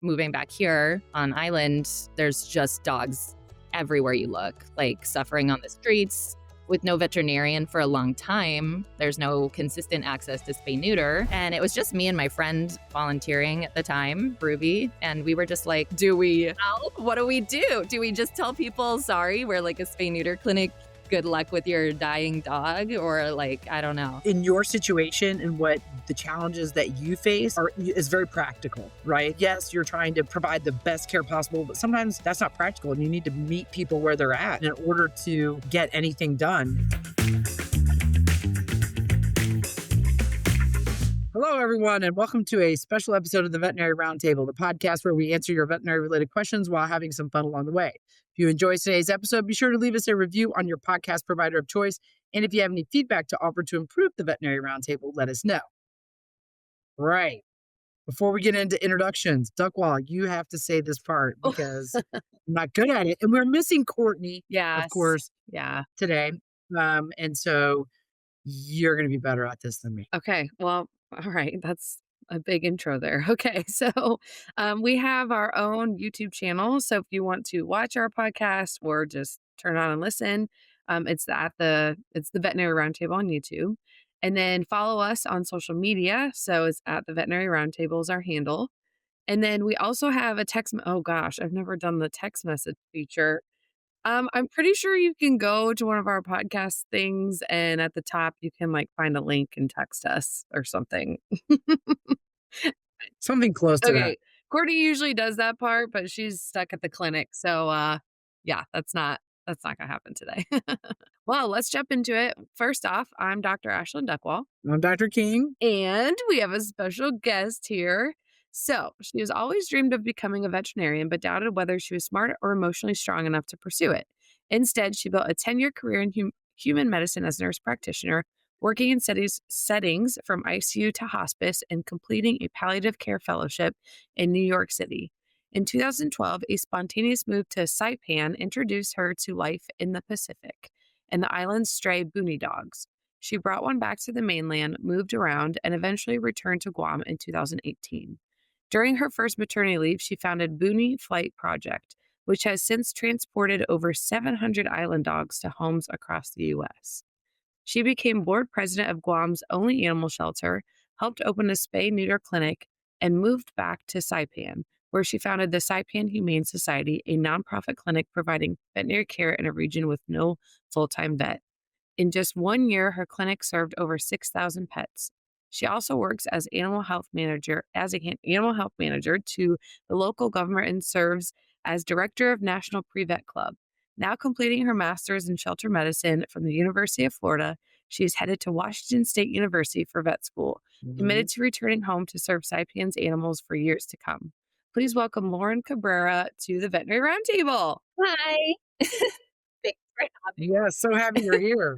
moving back here on island, there's just dogs everywhere you look, like suffering on the streets with no veterinarian for a long time. There's no consistent access to spay neuter. And it was just me and my friend volunteering at the time, Ruby. And we were just like, do we help? What do we do? Do we just tell people, sorry, we're like a spay neuter clinic, good luck with your dying dog? Or like, I don't know. In your situation and what the challenges that you face is very practical, right? Yes, you're trying to provide the best care possible, but sometimes that's not practical and you need to meet people where they're at in order to get anything done. Hello, everyone, and welcome to a special episode of the Veterinary Roundtable, the podcast where we answer your veterinary-related questions while having some fun along the way. If you enjoyed today's episode, be sure to leave us a review on your podcast provider of choice. And if you have any feedback to offer to improve the Veterinary Roundtable, let us know. Right. Before we get into introductions, Duckwall, you have to say this part because I'm not good at it. And we're missing Courtney, of course, today. And so you're going to be better at this than me. Okay. Well, all right. That's a big intro there. Okay. So we have our own YouTube channel. So if you want to watch our podcast or just turn on and listen, it's the Veterinary Roundtable on YouTube. And then follow us on social media. So it's at the Veterinary Roundtable is our handle. And then we also have a text. Oh gosh, I've never done the text message feature. I'm pretty sure you can go to one of our podcast things and at the top you can like find a link and text us or something. Something close to that. Courtney usually does that part, but she's stuck at the clinic. So yeah, that's not gonna happen today. Well, let's jump into it. First off, I'm Dr. Ashlyn Duckwall. I'm Dr. King. And we have a special guest here. So she has always dreamed of becoming a veterinarian, but doubted whether she was smart or emotionally strong enough to pursue it. Instead, she built a 10-year career in human medicine as a nurse practitioner, working in settings from ICU to hospice and completing a palliative care fellowship in New York City. In 2012, a spontaneous move to Saipan introduced her to life in the Pacific and the island's stray Boonie dogs. She brought one back to the mainland, moved around, and eventually returned to Guam in 2018. During her first maternity leave, she founded Boonie Flight Project, which has since transported over 700 island dogs to homes across the U.S. She became board president of Guam's only animal shelter, helped open a spay-neuter clinic, and moved back to Saipan, where she founded the Saipan Humane Society, a nonprofit clinic providing veterinary care in a region with no full-time vet. In just 1 year, her clinic served over 6,000 pets. She also works as a animal health manager to the local government and serves as director of National Pre-Vet Club. Now completing her master's in shelter medicine from the University of Florida, she is headed to Washington State University for vet school, committed to returning home to serve Saipan's animals for years to come. Please welcome Lauren Cabrera to the Veterinary Roundtable. Hi. Thanks for having me. Yeah, so happy you're here.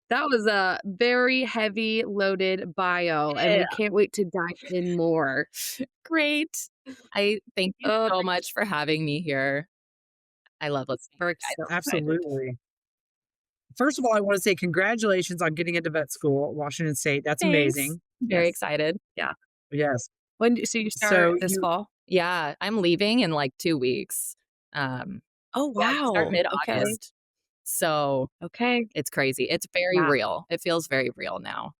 That was a very heavy loaded bio, and we can't wait to dive in more. Great. I thank you so much for having me here. I love listening. Absolutely. First of all, I want to say congratulations on getting into vet school at Washington State. That's amazing. Very excited. Yeah. Yes. So you start this fall? Yeah, I'm leaving in like 2 weeks. Oh, wow. Yeah, start mid-August. Okay. So it's crazy. It's very real. It feels very real now.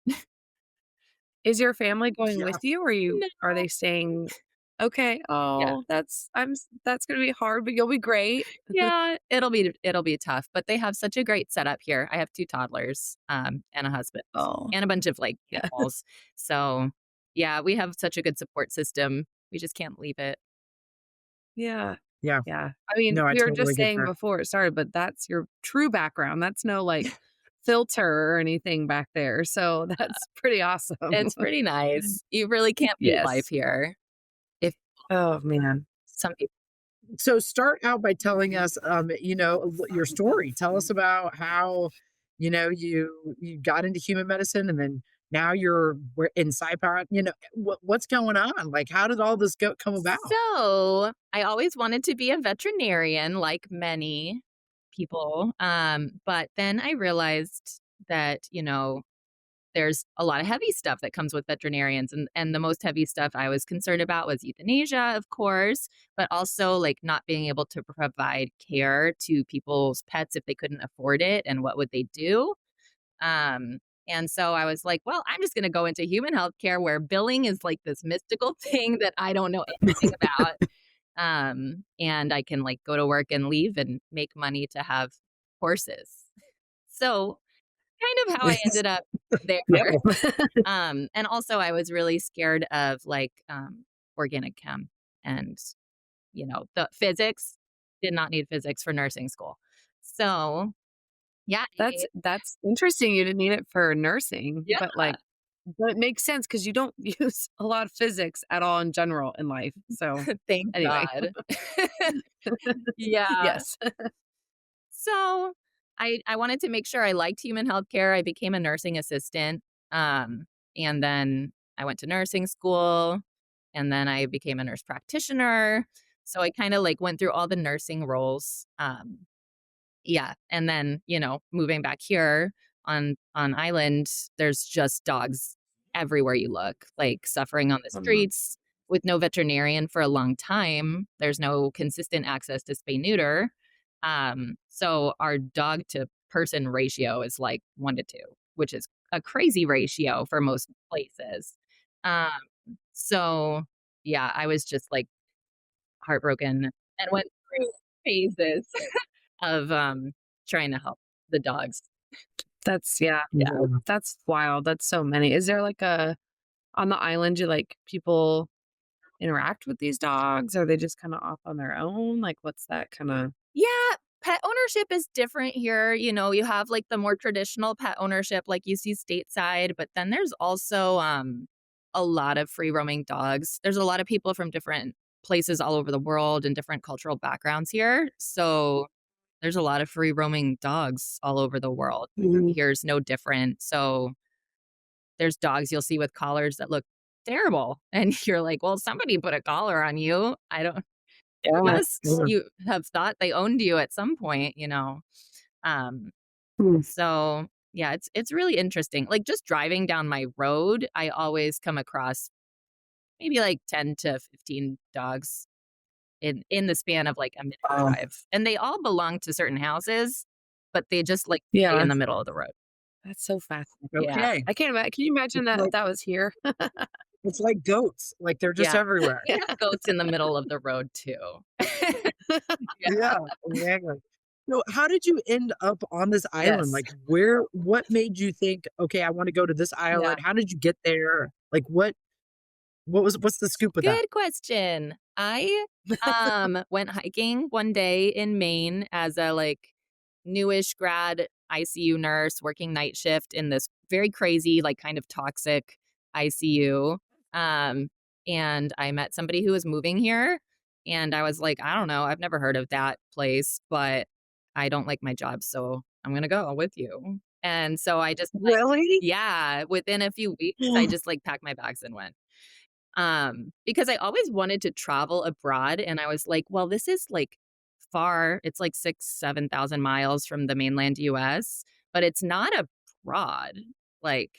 Is your family going with you, or are they staying? Okay. Oh, that's going to be hard, but you'll be great. Yeah, it'll be tough, but they have such a great setup here. I have 2 toddlers, and a husband, and a bunch of like animals. So yeah, we have such a good support system. We just can't leave it. Yeah. Yeah. Yeah. I mean, we were just saying before it started, but that's your true background. That's no like filter or anything back there. So that's pretty awesome. It's pretty nice. You really can't beat life here. Oh man. Some people. So start out by telling us, your story. Tell us about how, you got into human medicine and then now you're in Saipan. What's going on? Like, how did all this come about? So I always wanted to be a veterinarian, like many people. But then I realized that, there's a lot of heavy stuff that comes with veterinarians. And the most heavy stuff I was concerned about was euthanasia, of course, but also like not being able to provide care to people's pets if they couldn't afford it and what would they do. Um, and so I was like, well, I'm just going to go into human healthcare where billing is like this mystical thing that I don't know anything about. And I can like go to work and leave and make money to have horses. So kind of how I ended up there. And also I was really scared of like organic chem and, the physics. Did not need physics for nursing school. So yeah. That's interesting. You didn't need it for nursing, Yeah. but it makes sense because you don't use a lot of physics at all in general in life. So Thank anyway, God. Yeah. yes, So I wanted to make sure I liked human healthcare. I became a nursing assistant. And then I went to nursing school and then I became a nurse practitioner. So I kind of like went through all the nursing roles. Yeah. And then, moving back here on island, there's just dogs everywhere you look, like suffering on the streets with no veterinarian for a long time. There's no consistent access to spay neuter. So our dog to person ratio is like 1 to 2, which is a crazy ratio for most places. Um, so yeah, I was just like heartbroken and went through phases of trying to help the dogs. that's Yeah. that's wild. That's so many. Is there like on the island? Do like people interact with these dogs? Are they just kind of off on their own? Like, what's that kind of? Yeah, pet ownership is different here. You have like the more traditional pet ownership like you see stateside, but then there's also a lot of free roaming dogs. There's a lot of people from different places all over the world and different cultural backgrounds here. So there's a lot of free roaming dogs all over the world. Here's no different. So there's dogs you'll see with collars that look terrible. And you're like, well, somebody put a collar on you. I don't must you have thought they owned you at some point. So yeah, it's really interesting. Like just driving down my road, I always come across maybe like 10 to 15 dogs in the span of like a minute drive. And they all belong to certain houses, but they just like stay in the middle of the road. That's so fascinating. Yeah. Okay. I can't imagine. Can you imagine that like- that was here? It's like goats. Like they're just Yeah. everywhere. We have goats in the middle of the road too. Yeah, exactly. So how did you end up on this island? Yes. Like what made you think, okay, I want to go to this island? How did you get there? Like what's the scoop with that? Good question. I went hiking one day in Maine as a like newish grad ICU nurse working night shift in this very crazy, like kind of toxic ICU. And I met somebody who was moving here and I was like, I don't know, I've never heard of that place, but I don't like my job, so I'm gonna go with you. And so I just Really? yeah, within a few weeks, I just like packed my bags and went. Because I always wanted to travel abroad and I was like, well, this is like far. It's like 7,000 miles from the mainland US, but it's not abroad. Like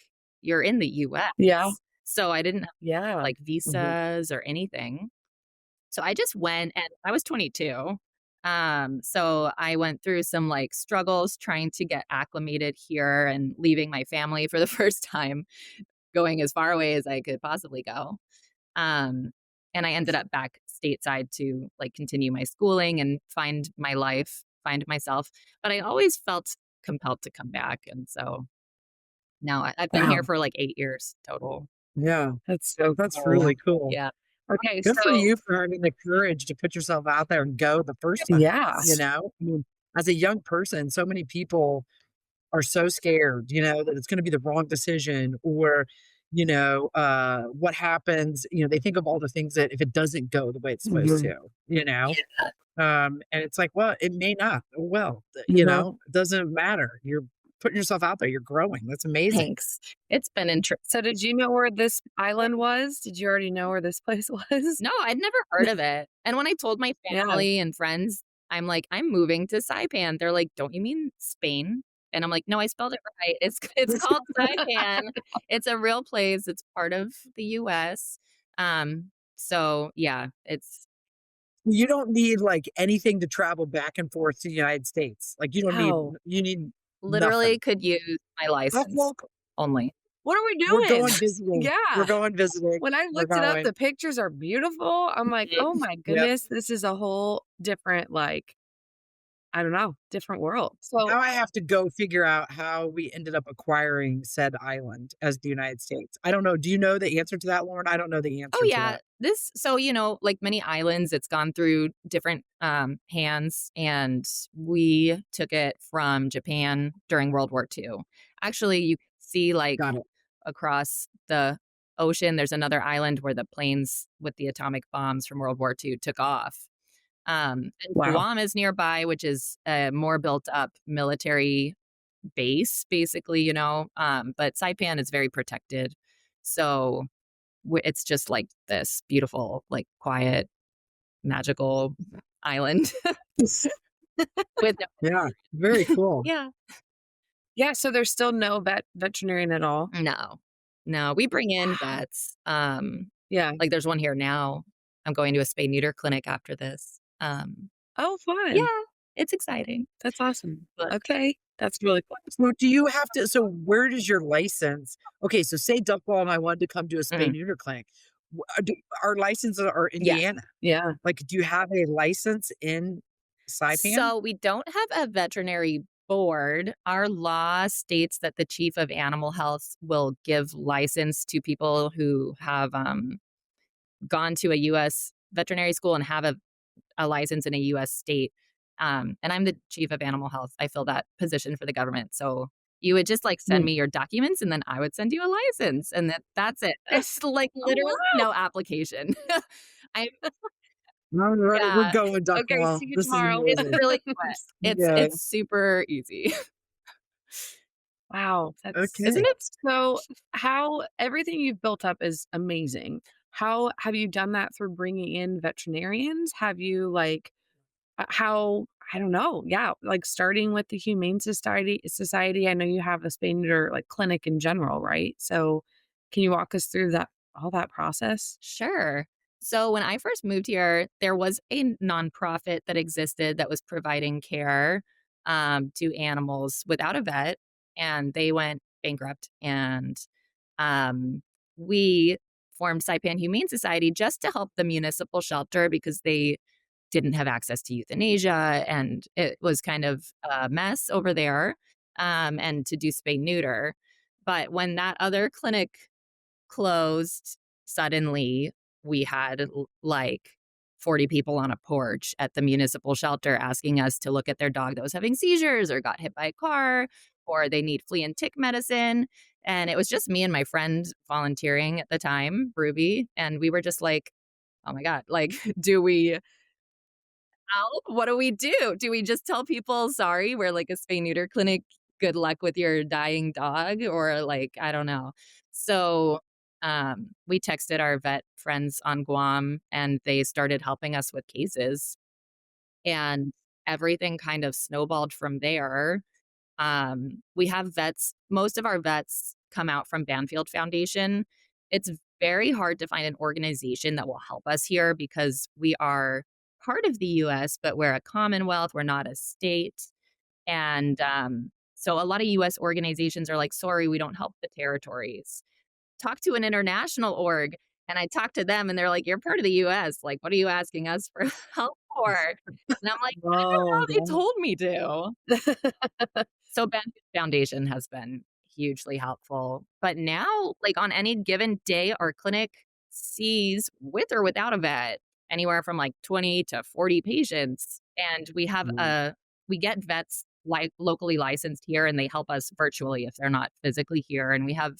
you're in the US. Yeah. So I didn't Yeah. have like visas or anything. So I just went and I was 22. So I went through some like struggles trying to get acclimated here and leaving my family for the first time, going as far away as I could possibly go. And I ended up back stateside to like continue my schooling and find my life, find myself. But I always felt compelled to come back. And so now I've been here Wow. for like 8 years total. Yeah. That's so That's cool. really cool. Yeah. Okay, Good for so you for having the courage to put yourself out there and go the first time. yeah. I mean, as a young person, so many people are so scared, that it's going to be the wrong decision or, what happens, they think of all the things that if it doesn't go the way it's supposed to, and it's like, well, it may not. Well, it doesn't matter. You're putting yourself out there. You're growing. That's amazing. Thanks. It's been interesting. So did you know where this island was? Did you already know where this place was? No, I'd never heard of it. And when I told my Yeah. family and friends, I'm like, I'm moving to Saipan. They're like, don't you mean Spain? And I'm like, no, I spelled it right. It's called Saipan. It's a real place. It's part of the US. So yeah, it's You don't need like anything to travel back and forth to the United States. Like Wow. you need literally nothing. could use my How license cool. only. What are we We're doing? going visiting. We're Yeah. going visiting. When I We're looked it up, going. the pictures are beautiful. I'm like, oh Mhm. my Yep. goodness, this is a whole different, like, I don't know, different world. So, Now I have to go figure out how we ended up acquiring said island as the United States. I don't know. Do you know the answer to that, Lauren? I don't know the Oh answer to yeah, that. like many islands, it's gone through different hands, and we took it from Japan during World War II. Actually, you can see like Got it. across the ocean, there's another island where the planes with the atomic bombs from World War II took off. And Wow. Guam is nearby, which is a more built up military base, basically, but Saipan is very protected. So it's just like this beautiful, like quiet, magical island with no Yeah. Very cool. yeah. yeah, so there's still no veterinarian at all. No. No, we bring in Wow. vets. Yeah. Like there's one here now. I'm going to a spay neuter clinic after this. Oh, Yeah, fun. it's exciting. That's awesome. But Okay. That's really cool. So do you have to so where does your license okay, so say Duckball and I wanted to come to a spay mhm, neuter clinic. Our licenses are yeah. Indiana. Yeah. Like, do you have a license in Saipan? So we don't have a veterinary board. Our law states that the chief of animal health will give license to people who have gone to a U.S. veterinary school and have a license in a U.S. state. And I'm the chief of animal health. I fill that position for the government. So you would just like send Mm. me your documents and then I would send you a license. And that's it. It's like Oh, literally wow. no application. I All right, we're yeah, going, Okay. Duckball. See you This is tomorrow. it's amazing. really quick. It's Yeah. it's super easy. Wow. That's Isn't Okay. it? so how everything you've built up is amazing. How have you done that through bringing in veterinarians? Have you like how I don't know. Yeah, like starting with the Humane Society. I know you have a spay neuter like clinic in general, right? So can you walk us through that all that process? Sure. So when I first moved here, there was a nonprofit that existed that was providing care to animals without a vet, and they went bankrupt. And we formed Saipan Humane Society just to help the municipal shelter because they didn't have access to euthanasia, and it was kind of a mess over there. And to do spay neuter, but when that other clinic closed, suddenly we had like 40 people on a porch at the municipal shelter asking us to look at their dog that was having seizures or got hit by a car or they need flea and tick medicine. And it was just me and my friend volunteering at the time, Ruby. And we were just like, oh my God, like, do we help? What do we do? Do we just tell people, sorry, we're like a spay neuter clinic. Good luck with your dying dog, or like, I don't know. So we texted our vet friends on Guam and they started helping us with cases. And everything kind of snowballed from there. We have vets, most of our vets come out from Banfield Foundation. It's very hard to find an organization that will help us here because we are part of the US, but we're a commonwealth, we're not a state. And so a lot of US organizations are like, sorry, we don't help the territories. Talk to an international org. And I talked to them and they're like, you're part of the US. Like, what are you asking us for help for? And I'm like, I don't Oh, know. They told me to. So Benefit Foundation has been hugely helpful. But now, like on any given day, our clinic sees with or without a vet anywhere from like 20 to 40 patients. And Mm. we get vets like locally licensed here and they help us virtually if they're not physically here. And we have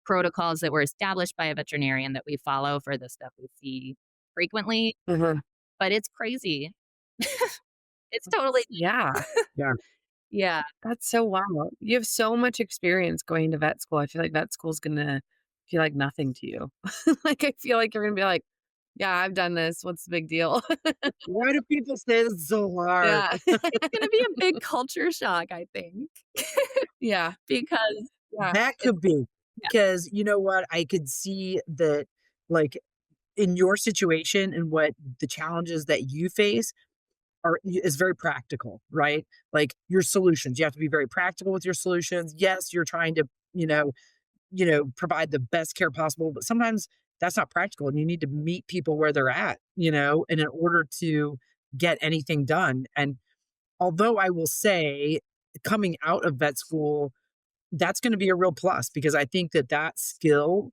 protocols that were established by a veterinarian that we follow for the stuff we see frequently. uh-huh. But it's crazy. It's totally, Yeah. Yeah. yeah. That's so wild. You have so much experience going to vet school. I feel like vet school's gonna feel like nothing to you. Like I feel like you're gonna be like, Yeah, I've done this. What's the big deal? Why do people say this is so hard? Yeah. It's gonna be a big culture shock, I think, Yeah. because Yeah. That it's could be, yeah. because you know what? I could see that, like, in your situation and what the challenges that you face is very practical, right? Like your solutions, you have to be very practical with your solutions. Yes, you're trying to, provide the best care possible, but sometimes that's not practical and you need to meet people where they're at, and in order to get anything done. And although I will say, coming out of vet school, that's going to be a real plus because I think that that skill,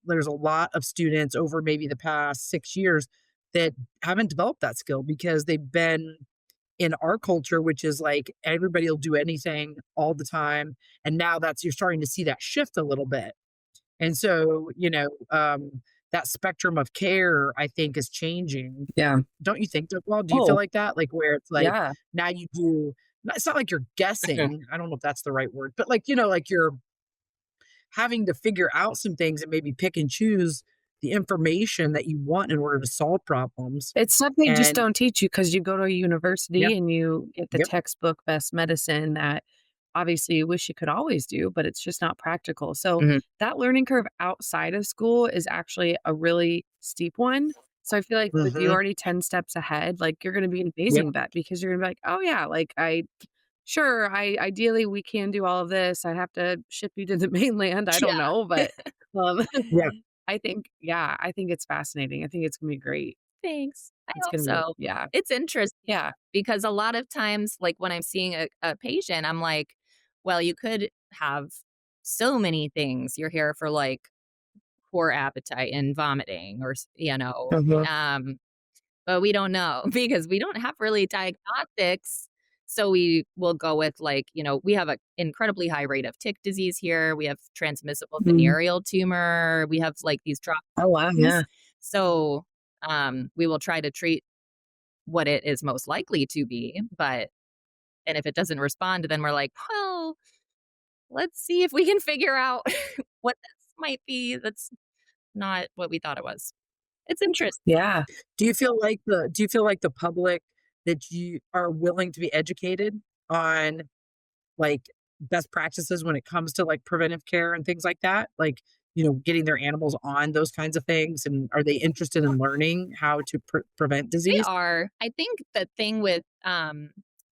there's a lot of students over maybe the past 6 years that haven't developed that skill because they've been in our culture, which is like everybody will do anything all the time. And now you're starting to see that shift a little bit. And so, that spectrum of care, I think, is changing. Yeah. Don't you think that? Well, do you feel Oh, like that? Like where it's like yeah. now you do, it's not like you're Mhm. guessing. I don't know if that's the right word, but like you're having to figure out some things and maybe pick and choose the information that you want in order to solve problems. It's stuff they just And don't teach you because you go to a yeah, university and you get the yep. textbook best medicine that obviously you wish you could always do, but it's just not practical. So Mhm. that learning curve outside of school is actually a really steep one. So I feel like with you Hmm. already 10 steps ahead, like you're going to be an Yep. amazing vet because you're going to be like, oh yeah, like sure, I ideally we can do all of this. I have to ship you to the mainland. I don't Yeah. know, but um, Yeah. I think it's fascinating. I think it's gonna be great. Thanks. I It's hope gonna be so. yeah. It's interesting Yeah. because a lot of times, like, when I'm seeing a patient, I'm like, "Well, you could have so many things. You're here for, like, poor appetite and vomiting or Mhm. but we don't know because we don't have really diagnostics, so we will go with, like, we have an incredibly high rate of tick disease here, we have transmissible Mhm. venereal tumor, we have, like, these drop Oh, wow, things, yeah. so, we will try to treat what it is most likely to be, and if it doesn't respond, then we're like, "Well, let's see if we can figure out what this might be that's not what we thought it was." It's interesting. Yeah. Do you feel like the public that you are willing to be educated on like best practices when it comes to like preventive care and things like that? Like, getting their animals on those kinds of things, and are they interested in learning how to prevent They disease? are. I think the thing with,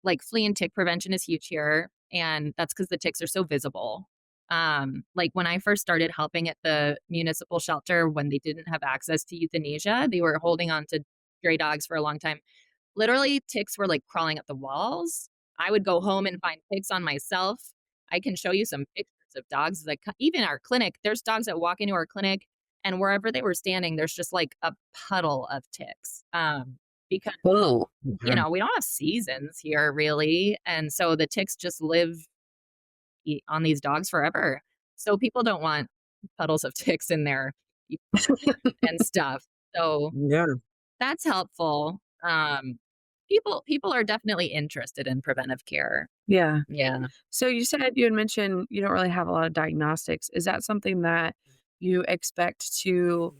like, flea and tick prevention is huge here, and that's because the ticks are so visible. Like, when I first started helping at the municipal shelter when they didn't have access to euthanasia, they were holding on to stray dogs for a long time. Literally, ticks were, like, crawling up the walls. I would go home and find ticks on myself. I can show you some pictures of dogs, like, even our clinic, there's dogs that walk into our clinic, and wherever they were standing, there's just, like, a puddle of ticks, because, Oh. Wow. we don't have seasons here really, and so the ticks just live on these dogs forever. So people don't want puddles of ticks in their and stuff. So Yeah. that's helpful. People are definitely interested in preventive care. Yeah. Yeah. So you had mentioned you don't really have a lot of diagnostics. Is that something that you expect to,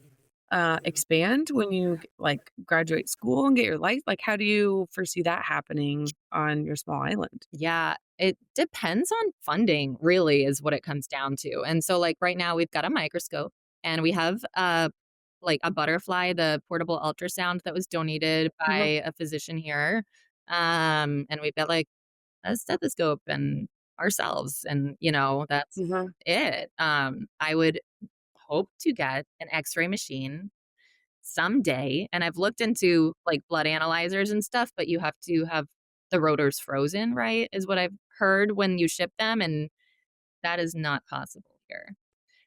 expand when you, like, graduate school and get your life? Like, how do you foresee that happening on your small island? Yeah, it depends on funding, really, is what it comes down to. And so, like, right now, we've got a microscope and we have like a butterfly, the portable ultrasound that was donated Mhm. by a physician here. And we've got like a stethoscope and ourselves, and that's Mhm. it. I would hope to get an X-ray machine someday, and I've looked into, like, blood analyzers and stuff, but you have to have the rotors frozen, right, is what I've heard when you ship them, and that is not possible here.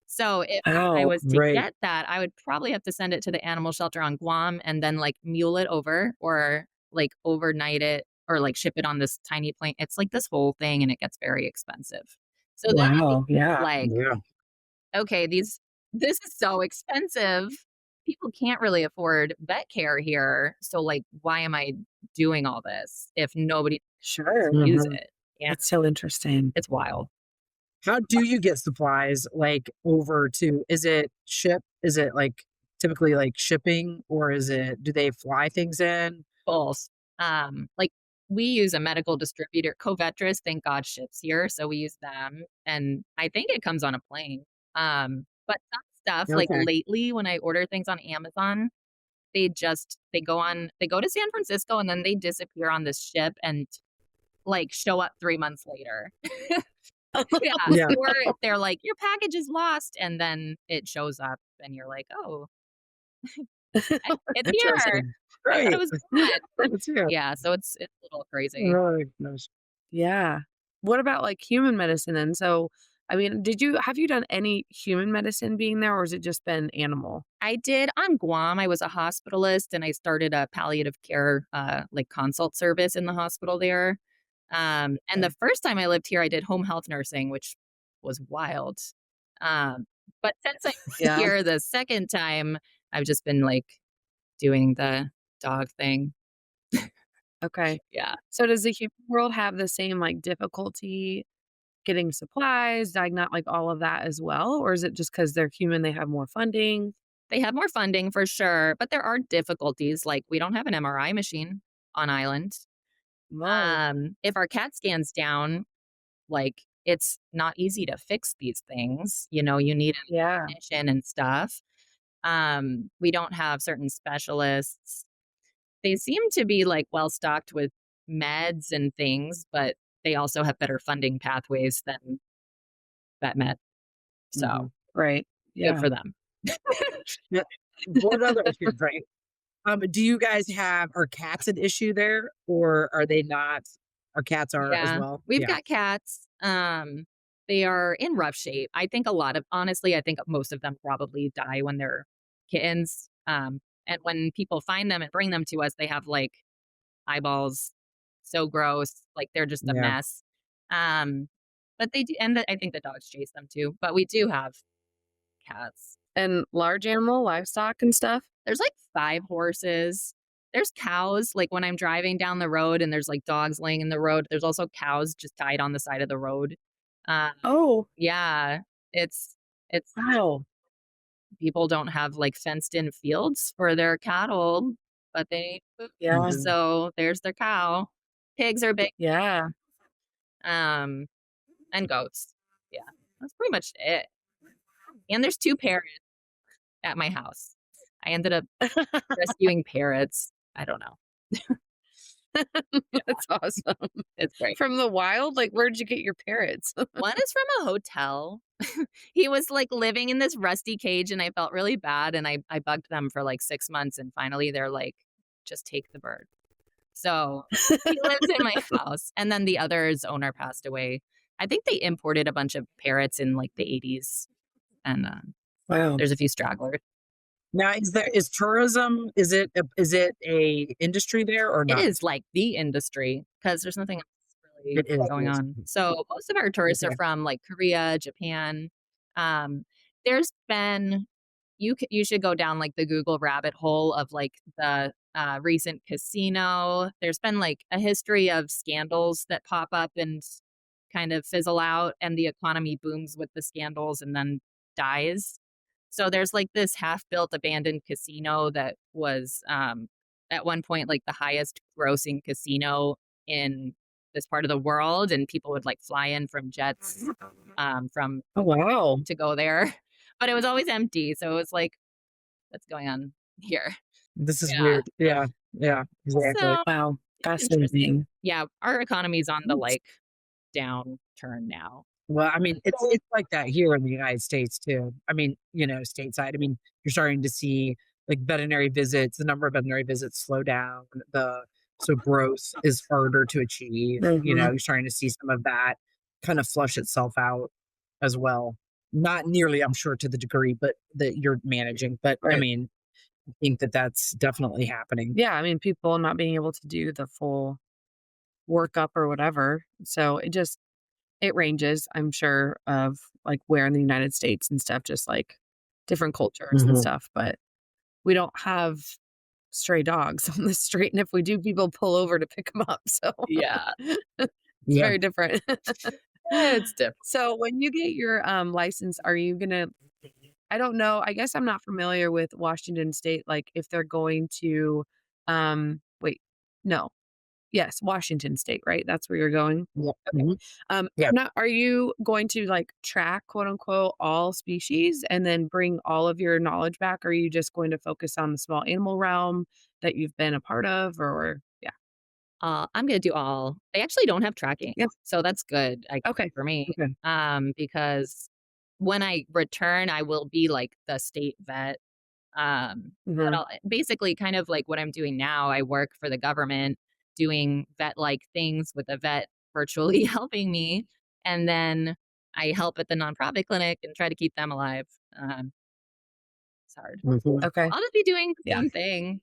So, if I Oh. was to Right. get that, I would probably have to send it to the animal shelter on Guam and then, like, mule it over or, like, overnight it or, like, ship it on this tiny plane. It's, like, this whole thing, and it gets very expensive. So then it Wow. becomes Yeah. like, Yeah. okay, this is so expensive. People can't really afford vet care here. So, like, why am I doing all this if nobody Sure. use Mhm. it? Yeah, That's so interesting. it's wild. How do you get supplies like over to, is it ship? Is it like typically like shipping, or do they fly things in? Both. Like we use a medical distributor, Covetrus, thank God ships here. So we use them. And I think it comes on a plane. But some stuff, like Okay. lately when I order things on Amazon, they go to San Francisco and then they disappear on this ship and like show up 3 months later. Yeah. Yeah. Or they're like, your package is lost. And then it shows up and you're like, oh, it's here. Interesting. I thought Great. it was gone. It's here. Yeah. So it's a little crazy. Really nice. Yeah. What about like human medicine? And so, I mean, have you done any human medicine being there, or has it just been animal? I did on Guam. I was a hospitalist and I started a palliative care like consult service in the hospital there. And the first time I lived here, I did home health nursing, which was wild. But since I moved Yeah. here the second time, I've just been like doing the dog thing. Okay. Yeah. So does the human world have the same like difficulty getting supplies, not like all of that as well? Or is it just because they're human, they have more funding? They have more funding for sure, but there are difficulties. Like we don't have an MRI machine on island. No. If our CAT scan's down, like it's not easy to fix these things. You know, you need Yeah. a technician and stuff. We don't have certain specialists. They seem to be like well stocked with meds and things, but they also have better funding pathways than vet med. So Right. good Yeah. for them. Yeah. What other issues, right? Do you guys are cats an issue there, or are they not? Our cats are as Yeah, well. we've Yeah. got cats. They are in rough shape. I think honestly, I think most of them probably die when they're kittens. And when people find them and bring them to us, they have like eyeballs so gross, like they're just a Yeah. mess. But they do, and I think the dogs chase them too. But we do have cats. And large animal, livestock and stuff? There's like 5 horses. There's cows. Like when I'm driving down the road and there's like dogs laying in the road, there's also cows just tied on the side of the road. Oh, Yeah, it's wow. people don't have like fenced in fields for their cattle, but they need food. Yeah. Mhm. So there's their cow. Pigs are big, Yeah. and goats. Yeah, that's pretty much it. And there's 2 parrots at my house. I ended up rescuing parrots. I don't know. That's awesome. It's great. From the wild? Like, where'd you get your parrots? One is from a hotel. He was like living in this rusty cage and I felt really bad and I bugged them for like 6 months and finally they're like, just take the bird. So he lives in my house. And then the other's owner passed away. I think they imported a bunch of parrots in like the 80s. And Wow. there's a few stragglers. Now, is tourism? Is it a industry there or not? It is like the industry because there's nothing else really It is. going on. So most of our tourists are Okay. from like Korea, Japan. There's been you should go down like the Google rabbit hole of like the recent casino. There's been like a history of scandals that pop up and kind of fizzle out, and the economy booms with the scandals and then dies. So there's like this half-built abandoned casino that was at one point like the highest grossing casino in this part of the world, and people would like fly in from jets from Oh, wow. to go there, but it was always empty. So it was like, what's going on here? This is Yeah. weird. Yeah. Yeah. Exactly. So Wow. it's interesting. Fascinating. Yeah, our economy's on the like downturn now. Well, I mean, it's like that here in the United States too. I mean, stateside. I mean, you're starting to see like veterinary visits, the number of veterinary visits slow down. So growth is harder to achieve. Mhm. You're starting to see some of that kind of flush itself out as well. Not nearly, I'm sure, to the degree, but that you're managing. But I Right. mean, I think that that's definitely happening. Yeah. I mean, people not being able to do the full workup or whatever. So it ranges, I'm sure, of like where in the United States and stuff, just like different cultures and Mhm. stuff. But we don't have stray dogs on the street. And if we do, people pull over to pick them up. So Yeah, it's Yeah. very different. it's different. So when you get your license, are you going to I don't know. I guess I'm not familiar with Washington State, like if they're going to, wait, no. Yes, Washington State, right? That's where you're going? Yeah. Okay. Mhm. Yeah. Not are you going to, like, track, quote, unquote, "all species" and then bring all of your knowledge back? Or are you just going to focus on the small animal realm that you've been a part of? Or yeah. I'm gonna do all. They actually don't have tracking, Yeah. so that's good, I Okay. for me, Okay. because when I return, I will be, like, the state vet, but Mhm. I'll basically kind of like what I'm doing now, I work for the government doing vet-like things with a vet virtually helping me, and then I help at the nonprofit clinic and try to keep them alive, it's hard. Mhm. Okay. I'll just be doing the Yeah. same thing,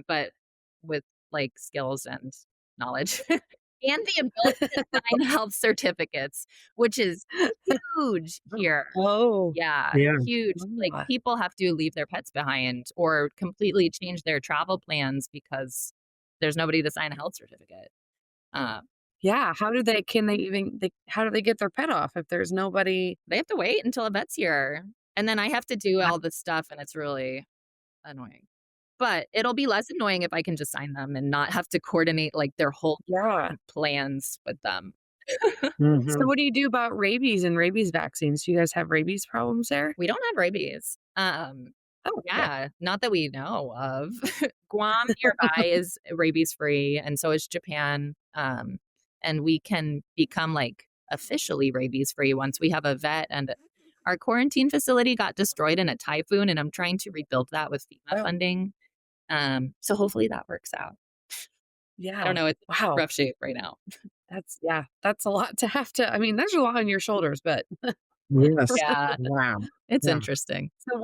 but with, like, skills and knowledge, and the ability to sign health certificates, which is huge here. Oh. Yeah, Yeah. huge. Like, Ah. people have to leave their pets behind or completely change their travel plans because there's nobody to sign a health certificate. Um, Yeah, how do they can they even how do they get their pet off if there's nobody? they have to wait until a vet's here, and then I have to do Ah, all this stuff, and it's really annoying. But it'll be less annoying if I can just sign them and not have to coordinate, like, their whole yeah. plans with them. So Mhm. what do you do about rabies and rabies vaccines? Do you guys have rabies problems there? We don't have rabies. Oh, okay. Yeah, not that we know of. Guam nearby is rabies free, and so is Japan. And we can become like officially rabies free once we have a vet. And our quarantine facility got destroyed in a typhoon, and I'm trying to rebuild that with FEMA Oh, funding. So hopefully that works out. I don't yeah. know. It's Wow. rough shape right now. That's yeah, that's a lot to have to I mean, there's a lot on your shoulders, but Yes. Yeah, Wow. it's Yeah. interesting. so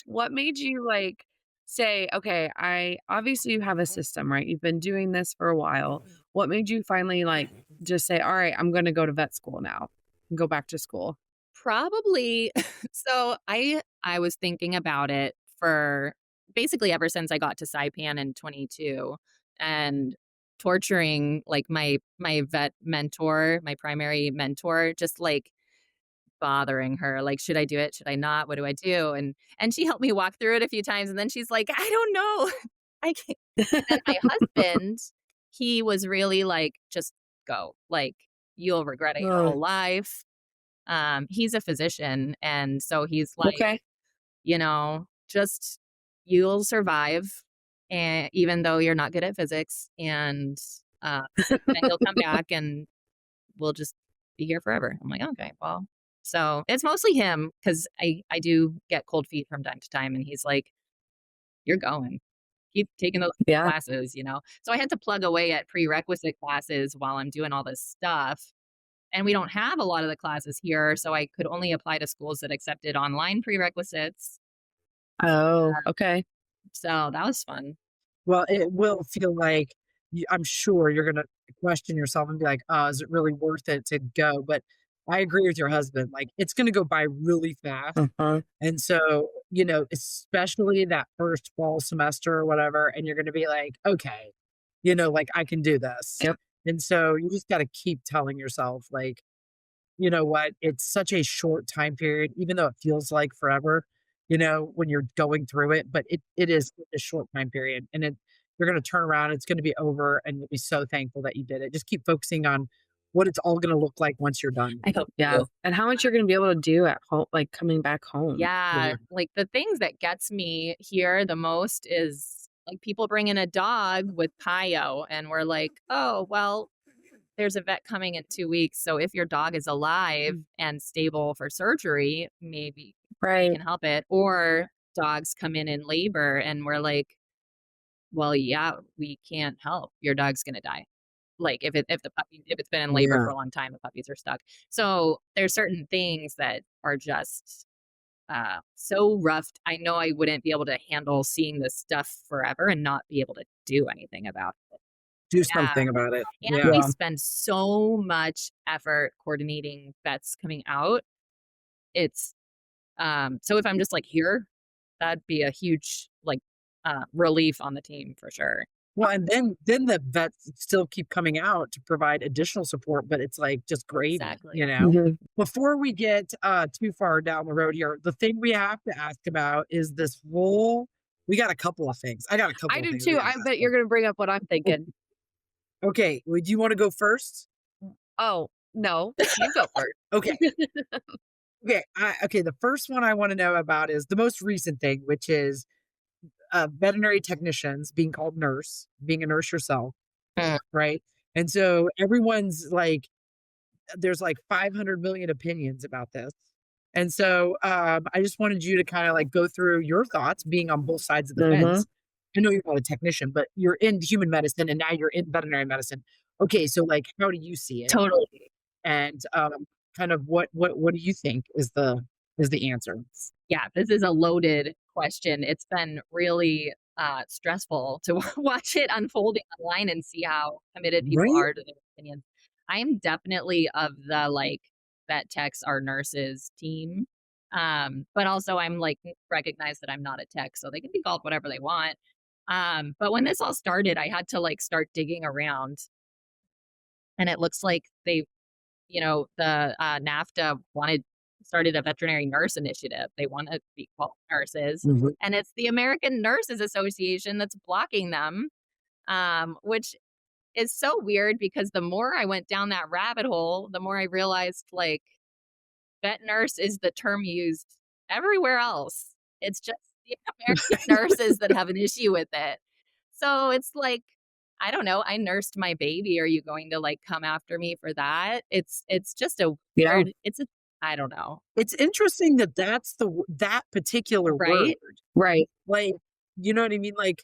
what made you like say, okay, I obviously you have a system, right? You've been doing this for a while. What made you finally like just say, all right, I'm gonna go to vet school now and go back to school? Probably. So I was thinking about it for basically ever since I got to Saipan in 22 and torturing like my vet mentor, my primary mentor, just like bothering her like should I do it? Should I not? What do I do? And she helped me walk through it a few times and then she's like, I don't know. I can't. And then my husband, he was really like just go. Like you'll regret it your Uh, whole life. He's a physician, and so he's like, okay. just you'll survive, and even though you're not good at physics, and then you'll come back, and we'll just be here forever. I'm like, okay, well, so it's mostly him because I do get cold feet from time to time, and he's like, you're going. Keep taking those Yeah. classes. So I had to plug away at prerequisite classes while I'm doing all this stuff. And we don't have a lot of the classes here, so I could only apply to schools that accepted online prerequisites. Oh, okay. So that was fun. Well, it will feel like I'm sure you're gonna question yourself and be like, "Oh, is it really worth it to go?" But I agree with your husband. Like, it's gonna go by really fast. Uh-huh. And so, especially that first fall semester or whatever, and you're gonna be like, "Okay, like I can do this." Yep. And so you just gotta keep telling yourself, like, you know what? It's such a short time period, even though it feels like forever, when you're going through it, but it is a short time period and you're going to turn around. It's going to be over and you'll be so thankful that you did it. Just keep focusing on what it's all going to look like once you're done. I hope Yeah. so. And how much you're gonna be able to do at home, like coming back home. Yeah, Yeah. like the things that gets me here the most is like people bring in a dog with Pio, and we're like, oh, well, there's a vet coming in 2 weeks. So if your dog is alive and stable for surgery, maybe we Right. can help it. Or dogs come in labor, and we're like, well, yeah, we can't help. Your dog's gonna die. Like if the puppy if it's been in labor Yeah. for a long time, the puppies are stuck. So there's certain things that are just so rough. I know I wouldn't be able to handle seeing this stuff forever and not be able to do anything about it. Do Yeah. something about it. And we Yeah. Yeah. spend so much effort coordinating vets coming out. It's so if I'm just like here, that'd be a huge like relief on the team for sure. Well, and then the vets still keep coming out to provide additional support, but it's like just gravy, Exactly. you know? Before we get too far down the road here, the thing we have to ask about is this whole we got a couple of things. I got a couple I of do things we too. gotta I ask bet you're about. going to bring up what I'm thinking. Okay, would you want to go first? Oh, no, you go first. Okay. Okay, the first one I want to know about is the most recent thing, which is veterinary technicians being called nurse, being a nurse yourself, Mm. right? And so everyone's like, there's like 500 million opinions about this. And so I just wanted you to kind of like go through your thoughts being on both sides of the fence. I know you're not a technician, but you're in human medicine and now you're in veterinary medicine. Okay, so like, how do you see it? Totally. And kind of what do you think is the answer? Yeah, this is a loaded question. It's been really stressful to watch it unfolding online and see how committed people Right? are to their opinions. I am definitely of the like vet techs are nurses team. But also I'm like recognize that I'm not a tech, so they can be called whatever they want. But when this all started, I had to like start digging around, and it looks like they, the NAFTA started a veterinary nurse initiative. They want to be called nurses, Mhm. and it's the American Nurses Association that's blocking them, which is so weird because the more I went down that rabbit hole, the more I realized like vet nurse is the term used everywhere else. It's just the American nurses that have an issue with it. So it's like, I don't know. I nursed my baby. Are you going to like come after me for that? It's just a Yeah. weird. I don't know. It's interesting that that particular word, Right? Right. like, you know what I mean? Like,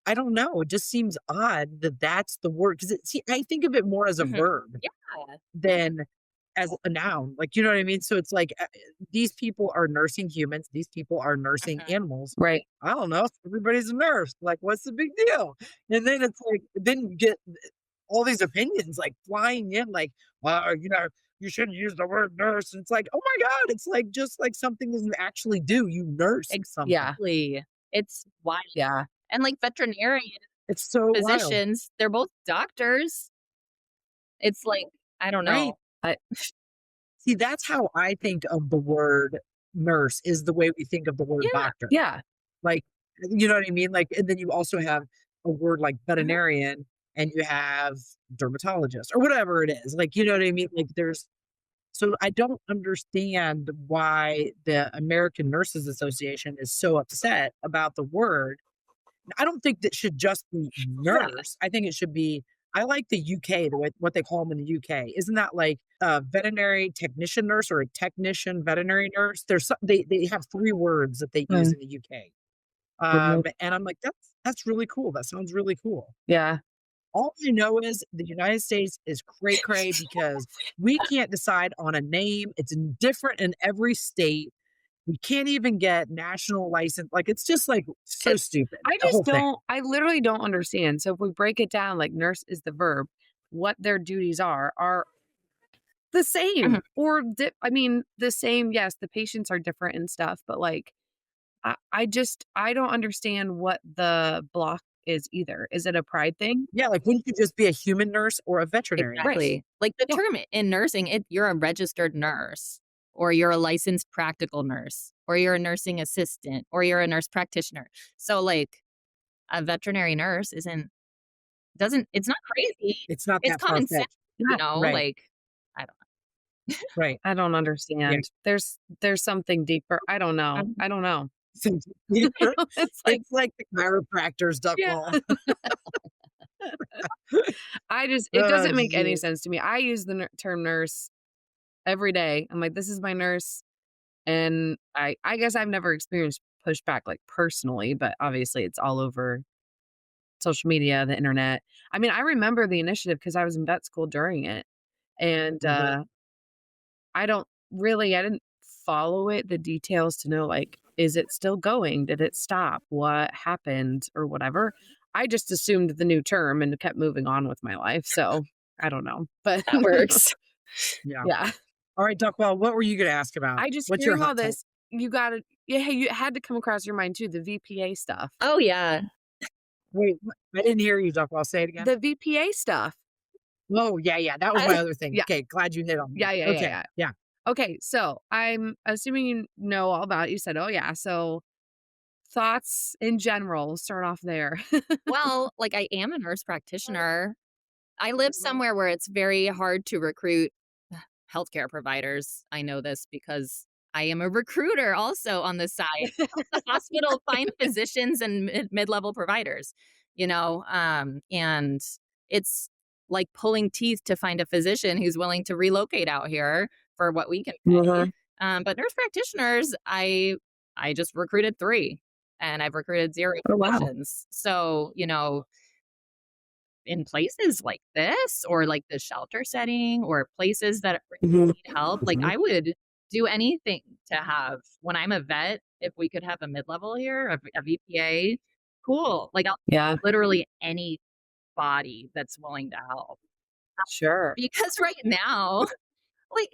I don't know. It just seems odd that that's the word. Because see, I think of it more as a Mhm. verb Yeah. than as a noun. Like, you know what I mean? So it's like these people are nursing humans. These people are nursing Mhm. animals. Right. I don't know. Everybody's a nurse. Like, what's the big deal? And then it's like, then you get all these opinions like flying in, like, well, you shouldn't use the word nurse. And it's like, oh my God, it's like just like something that you actually do. You nurse something. Yeah. Exactly. It's wild. Yeah. And like veterinarian It's so wild, physicians, they're both doctors. It's like, I don't right? know. See, that's how I think of the word nurse is the way we think of the word Yeah. doctor. Yeah. Like, you know what I mean? Like, and then you also have a word like Mhm. veterinarian and you have dermatologist or whatever it is. Like, you know what I mean? Like, so I don't understand why the American Nurses Association is so upset about the word. I don't think that should just be Yeah. nurse. I think it should be. I like the UK, what they call them in the UK. Isn't that like a veterinary technician nurse or a technician veterinary nurse? They have three words that they use in the UK. And I'm like, that's really cool. That sounds really cool. Yeah. All I know is the United States is cray cray because we can't decide on a name. It's different in every state. We can't even get national license. Like it's just like so stupid. I The just whole thing. I literally don't understand. So if we break it down, like nurse is the verb, what their duties are the same Mhm. or I mean, the same. Yes, the patients are different and stuff, but like, I don't understand what the block is either. Is it a pride thing? Yeah, like wouldn't you just be a human nurse or a veterinary nurse? Exactly. Like the Yeah. term in nursing, you're a registered nurse, or you're a licensed practical nurse, or you're a nursing assistant, or you're a nurse practitioner. So like a veterinary nurse it's not crazy. It's not It's that far common sense, fetched. Yeah. Right, like I don't right. I don't Yeah. understand. There's something deeper. I don't know. know. I don't know. So, It's like, it's like the chiropractor's duck yeah. wall. It Oh, doesn't make any geez. sense to me. I use the term nurse every day. I'm like, this is my nurse. And I guess I've never experienced pushback like personally, but obviously it's all over social media, the internet. I mean, I remember the initiative because I was in vet school during it. And Mhm. I didn't follow it, the details to know like, is it still going? Did it stop? What happened or whatever? I just assumed the new term and kept moving on with my life. So I don't know. But That works. Yeah. yeah. All right, Duckwell, what were you going to ask about? I just What's your hearing all hot take? this, you gotta yeah, you had to come across your mind too, the VPA stuff. Oh yeah. Wait, I didn't hear you talk well. Say it again. The VPA stuff. Oh, yeah. That was my other thing. Yeah. Okay, glad you hit on Yeah, that. yeah, Okay, yeah. Okay, so I'm assuming you know all about it. You said, oh, yeah. So thoughts in general, start off there. Well, like I am a nurse practitioner. I live Mhm. somewhere where it's very hard to recruit healthcare providers. I know this because I am a recruiter also on the side. Help the hospital find physicians and mid-level providers, and it's like pulling teeth to find a physician who's willing to relocate out here for what we can pay. Mhm. But nurse practitioners, I just recruited 3 and I've recruited 0 Oh, wow. physicians. So, in places like this or like the shelter setting or places that Mhm. need help, like Mhm. I would do anything to have when I'm a vet, if we could have a mid-level here, a VPA, cool. Like I'll Yeah, literally any body that's willing to help. sure. Because right now, like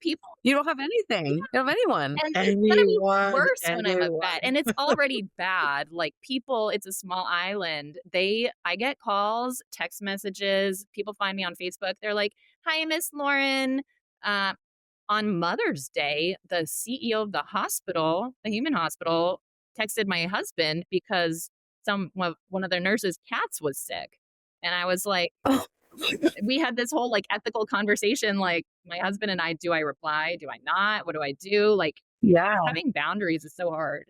people You don't have anything. You don't have anyone. and it's gonna be Anyone, worse when I'm a vet, anyone. and it's already bad. Like, people it's a small island. I get calls, text messages, people find me on Facebook, they're like, "Hi, Miss Lauren." Uh, on Mother's Day, the CEO of the hospital, the human hospital, texted my husband because one of their nurses' cats was sick, and I was like Oh, we had this whole, like, ethical conversation, like, my husband and I, do I reply? Do I not? What do I do? Like, yeah, having boundaries is so hard.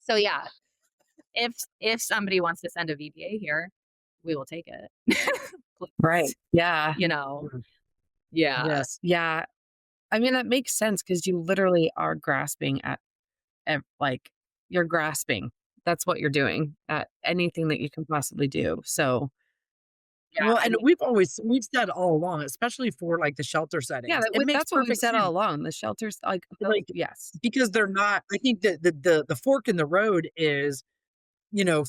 So yeah, if somebody wants to send a VPA here, we will take it. right. Please, Yeah. you know? Mhm. Yeah. Yes. Yeah. I mean, that makes sense because you literally are grasping at like, you're grasping. That's what you're doing at anything that you can possibly do. So, Yeah, Well, I and mean we've said all along, especially for, like, the shelter yeah, settings, it makes that's what we've perfect said all sense. along. The shelters, like, Like, yes. because they're not I think that the fork in the road is,